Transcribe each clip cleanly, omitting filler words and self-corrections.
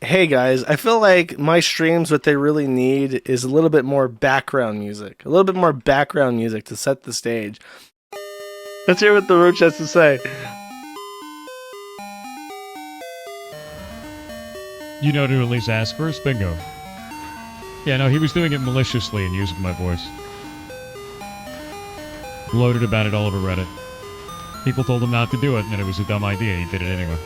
Hey guys, I feel like my streams, what they really need is a little bit more background music. A little bit more background music to set the stage. Let's hear what the Roach has to say. You know to at least ask first? Bingo. Yeah, no, he was doing it maliciously and using my voice. Gloated about it all over Reddit. People told him not to do it, and it was a dumb idea. He did it anyway.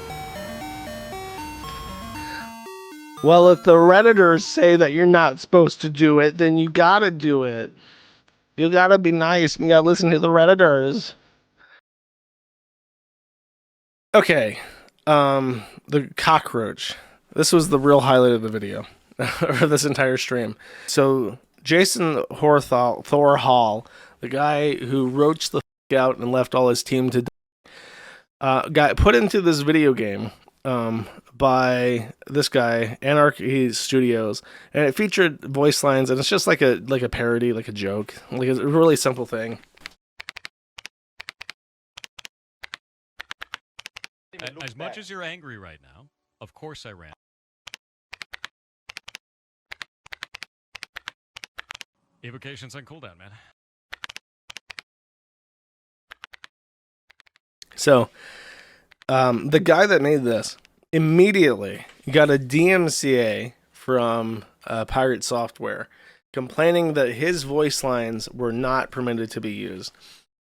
Well, if the Redditors say that you're not supposed to do it, then you gotta do it. You gotta be nice. You gotta listen to the Redditors. Okay, the cockroach. This was the real highlight of the video, or this entire stream. So, Jason Thor Hall, the guy who roached the out and left all his team to got put into this video game by this guy, Anarchy Studios, and it featured voice lines, and it's just like a parody, like a joke, like a really simple thing. As much as you're angry right now, of course I ran. Evocation's on cooldown, man. So, the guy that made this immediately got a DMCA from Pirate Software, complaining that his voice lines were not permitted to be used.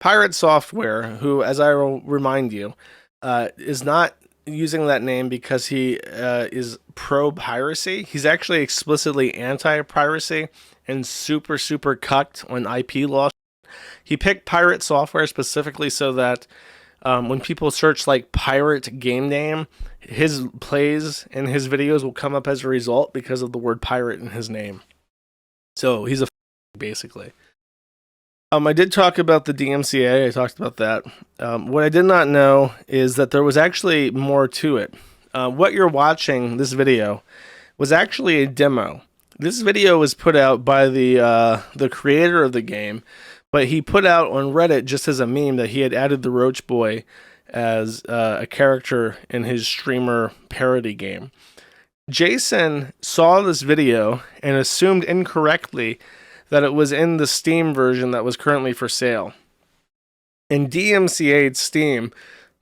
Pirate Software, who, as I will remind you, is not using that name because he is pro-piracy. He's actually explicitly anti-piracy and super cucked on IP law. He picked Pirate Software specifically so that when people search like pirate game name, his plays and his videos will come up as a result because of the word pirate in his name. So he's a basically. I did talk about the DMCA. I talked about that. What I did not know is that there was actually more to it. What you're watching, this video, was actually a demo. This video was put out by the creator of the game, but he put out on Reddit just as a meme that he had added the Roach Boy as a character in his streamer parody game. Jason saw this video and assumed incorrectly that it was in the Steam version that was currently for sale, and DMCA'd Steam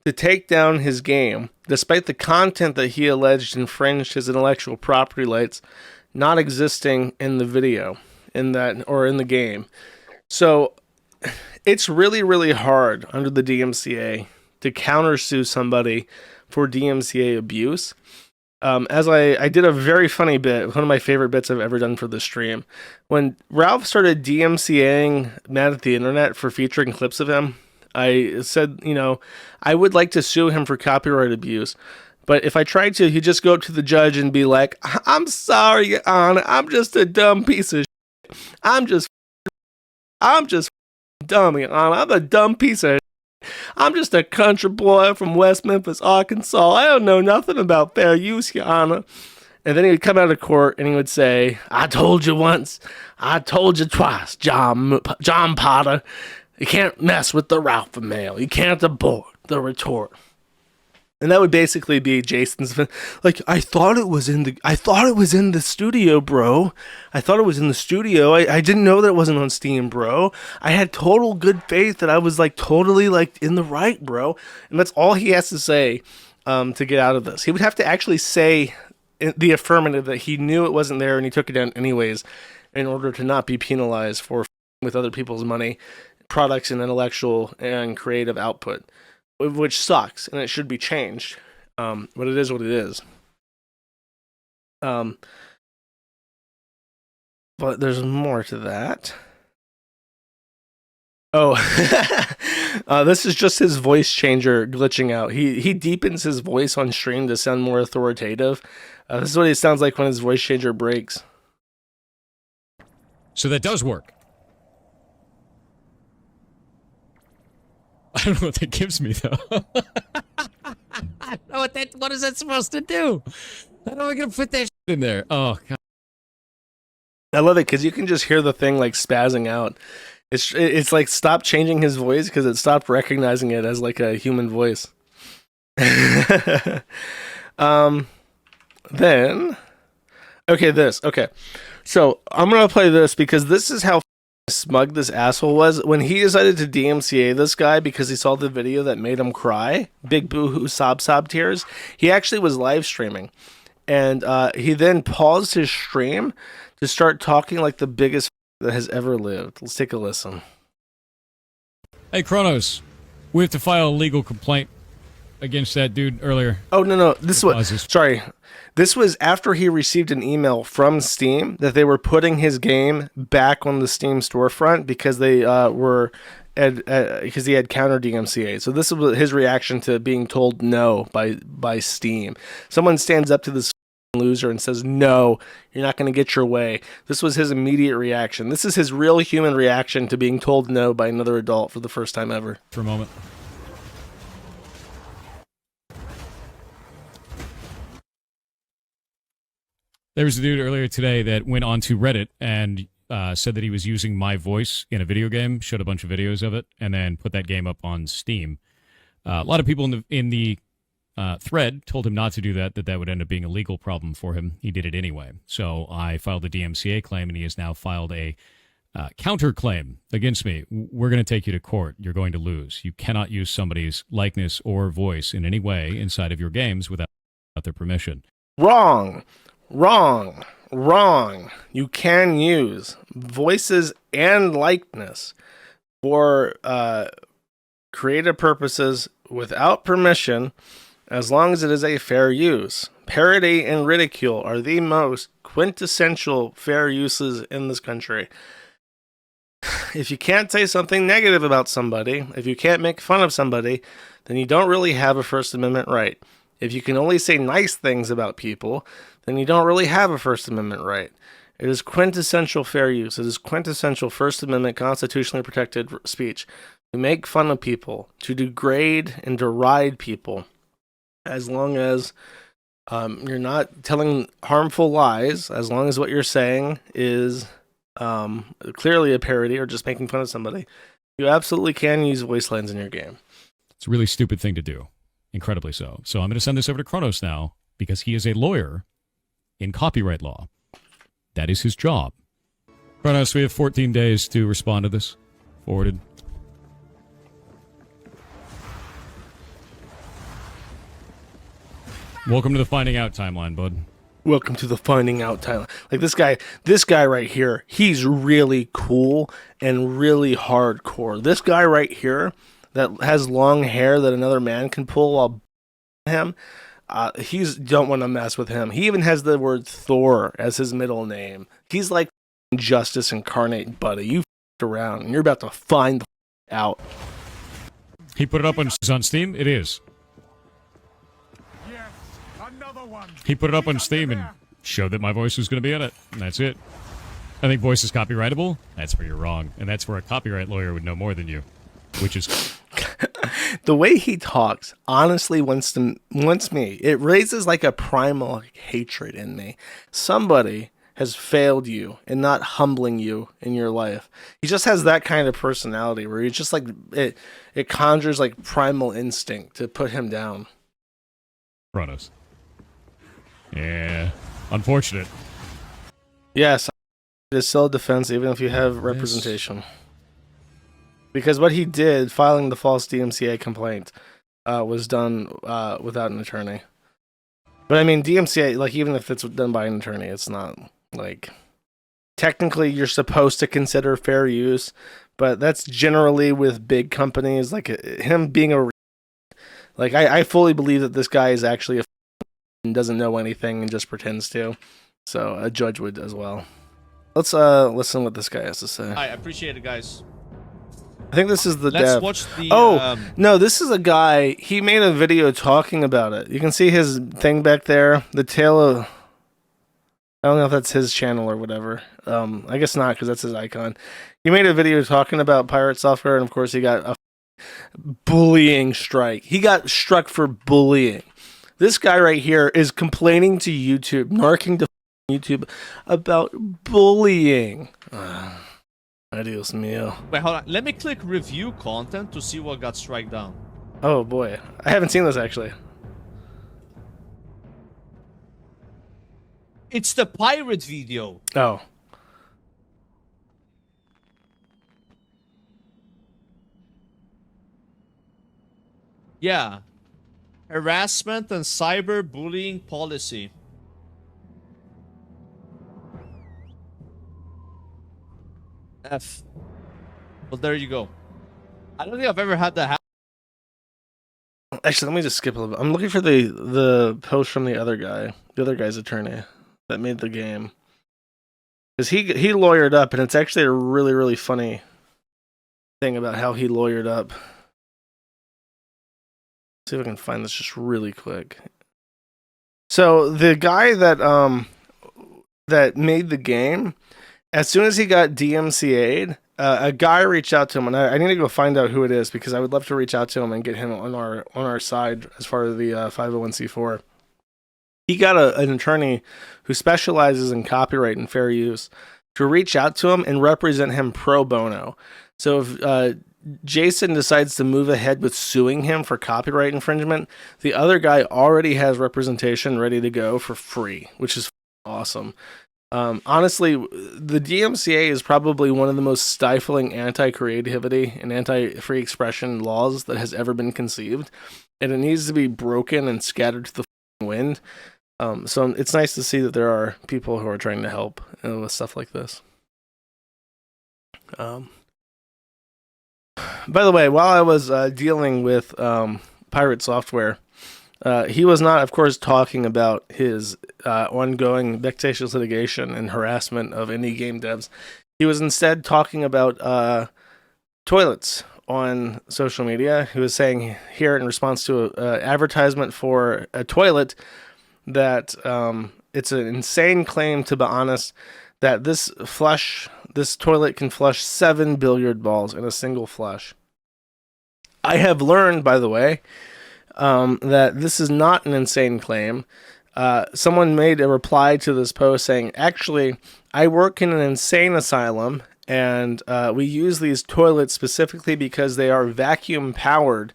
to take down his game, despite the content that he alleged infringed his intellectual property rights not existing in the video, in the game. So it's really hard under the DMCA to countersue somebody for DMCA abuse. As I did a very funny bit, one of my favorite bits I've ever done for the stream. When Ralph started DMCAing Mad at the Internet for featuring clips of him, I said, you know, I would like to sue him for copyright abuse. But if I tried to, he'd just go up to the judge and be like, I'm sorry, Your Honor, I'm just a dumb piece of shit. I'm just dumb, Your Honor. I'm a dumb piece of shit. I'm just a country boy from West Memphis, Arkansas. I don't know nothing about fair use, Your Honor. And then he would come out of court and he would say, I told you once, I told you twice, John Potter. You can't mess with the Ralph mail. You can't abort the retort. And that would basically be Jason's, like, I thought it was in the studio, bro. I thought it was in the studio. I didn't know that it wasn't on Steam, bro. I had total good faith that I was like totally like in the right, bro. And that's all he has to say to get out of this. He would have to actually say the affirmative that he knew it wasn't there and he took it down anyways in order to not be penalized for with other people's money, products, and intellectual and creative output. Which sucks, and it should be changed. But it is what it is. But there's more to that. Oh, this is just his voice changer glitching out. He deepens his voice on stream to sound more authoritative. This is what he sounds like when his voice changer breaks. So that does work. I don't know what that gives me, though. I don't know what is that supposed to do? How am I gonna put that shit in there? Oh, God. I love it because you can just hear the thing like spazzing out. It's like stopped changing his voice because it stopped recognizing it as like a human voice. then, okay, this. Okay, so I'm gonna play this because this is how smug this asshole was when he decided to DMCA this guy because he saw the video that made him cry, big boo-hoo sob tears. He actually was live streaming, and he then paused his stream to start talking like the biggest that has ever lived. Let's take a listen. Hey, Kronos, we have to file a legal complaint against that dude earlier. Oh, no. This was, sorry. This was after he received an email from Steam that they were putting his game back on the Steam storefront because they because he had counter DMCA. So this was his reaction to being told no by Steam. Someone stands up to this loser and says, no, you're not going to get your way. This was his immediate reaction. This is his real human reaction to being told no by another adult for the first time ever. For a moment. There was a dude earlier today that went onto Reddit and said that he was using my voice in a video game, showed a bunch of videos of it, and then put that game up on Steam. A lot of people in the thread told him not to do that, that would end up being a legal problem for him. He did it anyway. So I filed a DMCA claim, and he has now filed a counterclaim against me. We're going to take you to court. You're going to lose. You cannot use somebody's likeness or voice in any way inside of your games without their permission. Wrong. You can use voices and likeness for creative purposes without permission, as long as it is a fair use. Parody and ridicule are the most quintessential fair uses in this country. If you can't say something negative about somebody, if you can't make fun of somebody, then you don't really have a First Amendment right. If you can only say nice things about people, then you don't really have a First Amendment right. It is quintessential fair use. It is quintessential First Amendment constitutionally protected speech to make fun of people, to degrade and deride people, as long as you're not telling harmful lies, as long as what you're saying is clearly a parody or just making fun of somebody. You absolutely can use voice lines in your game. It's a really stupid thing to do. Incredibly so. So I'm going to send this over to Kronos now because he is a lawyer in copyright law. That is his job. Kronos, we have 14 days to respond to this. Forwarded. Welcome to the finding out timeline, bud. Welcome to the finding out timeline. Like this guy right here, he's really cool and really hardcore. This guy right here that has long hair that another man can pull while him, he's don't want to mess with him. He even has the word Thor as his middle name. He's like justice incarnate, buddy. You f***ed around and you're about to find the out. He put it up on Steam? It is. Yes, another one. He put it up on Steam and showed that my voice was going to be in it. And that's it. I think voice is copyrightable. That's where you're wrong. And that's where a copyright lawyer would know more than you. Which is... The way he talks honestly wants me. It raises like a primal hatred in me. Somebody has failed you in not humbling you in your life. He just has that kind of personality where he's just like it conjures like primal instinct to put him down. Kronos. Yeah. Unfortunate. Yes, it is self-defense even if you have representation. Because what he did, filing the false DMCA complaint, was done without an attorney. But I mean, DMCA, like even if it's done by an attorney, it's not like technically you're supposed to consider fair use, but that's generally with big companies. Like him being I fully believe that this guy is actually and doesn't know anything and just pretends to. So a judge would as well. Let's listen what this guy has to say. I appreciate it, guys. I think this is the Let's dev. watch the. No, this is a guy. He made a video talking about it. You can see his thing back there. The tail of. I don't know if that's his channel or whatever. I guess not because that's his icon. He made a video talking about pirate software, and of course he got a bullying strike. He got struck for bullying. This guy right here is complaining to YouTube, narking to YouTube about bullying. Adios mio. Wait, hold on. Let me click review content to see what got strike down. Oh boy, I haven't seen this actually. It's the pirate video. Oh. Yeah. Harassment and cyberbullying policy. F. Well, there you go. I don't think I've ever had that happen. Actually, let me just skip a little bit. I'm looking for the post from the other guy's attorney that made the game. Because he lawyered up, and it's actually a really, really funny thing about how he lawyered up. See if I can find this just really quick. So the guy that made the game, as soon as he got DMCA'd, a guy reached out to him, and I need to go find out who it is because I would love to reach out to him and get him on our side as far as the 501c4. He got an attorney who specializes in copyright and fair use to reach out to him and represent him pro bono. So if Jason decides to move ahead with suing him for copyright infringement, the other guy already has representation ready to go for free, which is awesome. Honestly, the DMCA is probably one of the most stifling anti-creativity and anti-free expression laws that has ever been conceived, and it needs to be broken and scattered to the wind. So it's nice to see that there are people who are trying to help with stuff like this. By the way, while I was dealing with Pirate Software, he was not, of course, talking about his ongoing vexatious litigation and harassment of indie game devs. He was instead talking about toilets on social media. He was saying here in response to an advertisement for a toilet that it's an insane claim, to be honest, that this toilet can flush 7 billiard balls in a single flush. I have learned, by the way, that this is not an insane claim. Someone made a reply to this post saying, actually, I work in an insane asylum, and we use these toilets specifically because they are vacuum powered,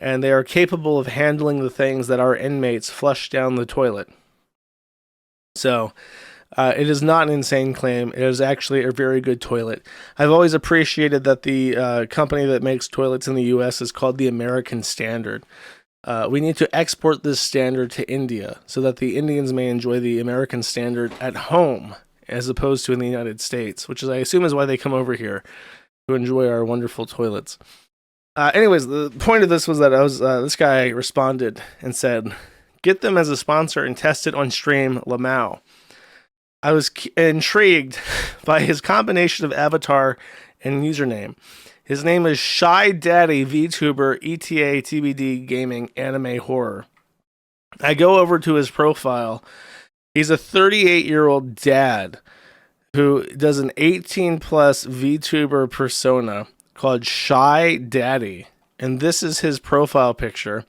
and they are capable of handling the things that our inmates flush down the toilet. So, it is not an insane claim. It is actually a very good toilet. I've always appreciated that the company that makes toilets in the U.S. is called the American Standard. We need to export this standard to India so that the Indians may enjoy the American standard at home as opposed to in the United States, which is, I assume, is why they come over here to enjoy our wonderful toilets. Anyways, the point of this was that this guy responded and said, "Get them as a sponsor and test it on stream, Lamau." I was intrigued by his combination of avatar and username. His name is Shy Daddy VTuber ETA TBD Gaming Anime Horror. I go over to his profile. He's a 38-year-old dad who does an 18-plus VTuber persona called Shy Daddy. And this is his profile picture.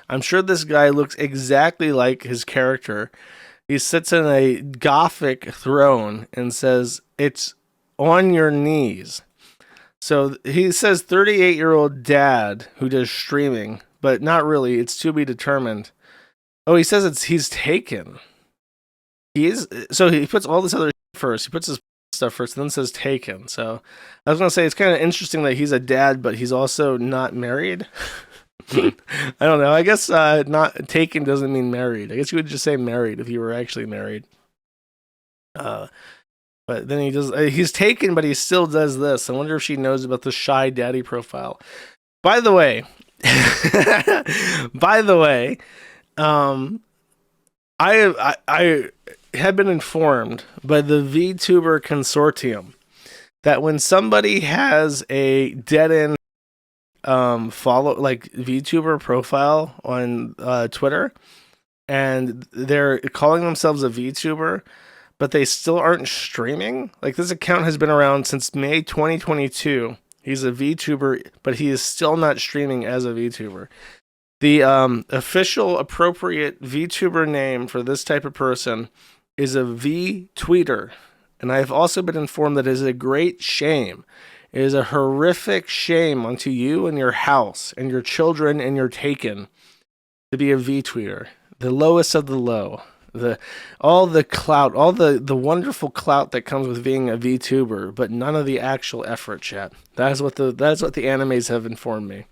I'm sure this guy looks exactly like his character. He sits in a gothic throne and says, "It's on your knees." So he says 38-year-old dad who does streaming, but not really. It's to be determined. Oh, he says he's taken. So he puts all this other shit first. He puts his stuff first and then says taken. So I was going to say it's kind of interesting that he's a dad, but he's also not married. I don't know. I guess not taken doesn't mean married. I guess you would just say married if you were actually married. But then he's taken, but he still does this. I wonder if she knows about the Shy Daddy profile. By the way, I have been informed by the VTuber Consortium that when somebody has a dead-end VTuber profile on Twitter, and they're calling themselves a VTuber, but they still aren't streaming. Like, this account has been around since May 2022. He's a VTuber, but he is still not streaming as a VTuber. The official appropriate VTuber name for this type of person is a VTweeter. And I've also been informed that it is a great shame. It is a horrific shame unto you and your house and your children and your taken to be a VTweeter. The lowest of the low. all the clout, all the wonderful clout that comes with being a VTuber, but none of the actual effort, chat. That's what the animes have informed me.